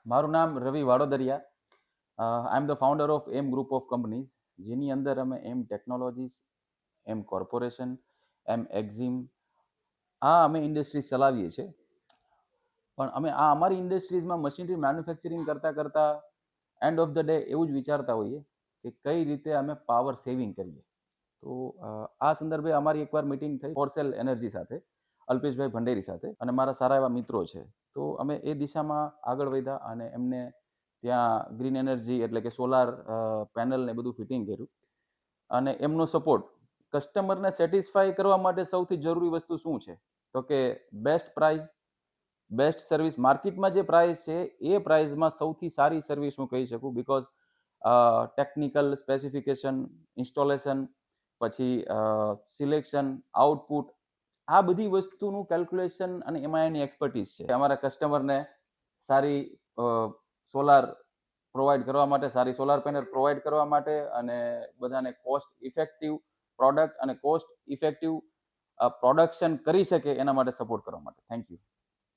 મારું નામ Ravi Vadodariya. I am the founder of M group of companies, જેની અંદર અમે એમ ટેકનોલોજીસ, એમ કોર્પોરેશન, એમ એક્ઝિમ અમે ઇન્ડસ્ટ્રીઝ ચલાવીએ છીએ. પણ અમે અમારી ઇન્ડસ્ટ્રીઝમાં મશીનરી મેન્યુફેક્ચરિંગ કરતાં એન્ડ ઓફ ધ ડે એવું જ વિચારતા હોઈએ કે કઈ રીતે અમે પાવર સેવિંગ કરીએ. તો આ સંદર્ભે અમારી એકવાર મિટિંગ થઈ ફોરસેલ એનર્જી સાથે, અલ્પેશભાઈ ભંડેરી સાથે, અને મારા સારા એવા મિત્રો છે. તો અમે એ દિશામાં આગળ વધ્યા અને એમને ત્યાં ગ્રીન એનર્જી એટલે કે સોલાર પેનલ ને બધું ફિટિંગ કર્યું. અને એમનો સપોર્ટ, કસ્ટમરને સેટિસ્ફાય કરવા માટે સૌથી જરૂરી વસ્તુ શું છે? તો કે બેસ્ટ પ્રાઇસ, બેસ્ટ સર્વિસ. માર્કેટમાં જે પ્રાઇસ છે એ પ્રાઇસમાં સૌથી સારી સર્વિસ હું કહી શકું, બીકોઝ ટેકનિકલ સ્પેસિફિકેશન, ઇન્સ્ટોલેશન, પછી સિલેક્શન, આઉટપુટ, આ બધી વસ્તુનું કેલ્ક્યુલેશન અને એમાં એની એક્સપર્ટીઝ છે. અમારા કસ્ટમરને સારી સોલાર પ્રોવાઈડ કરવા માટે, સારી સોલાર પેનલ પ્રોવાઈડ કરવા માટે, અને બધાને કોસ્ટ ઇફેક્ટિવ પ્રોડક્ટ અને કોસ્ટ ઇફેક્ટિવ પ્રોડક્શન કરી શકે એના માટે સપોર્ટ કરવા માટે. Thank you.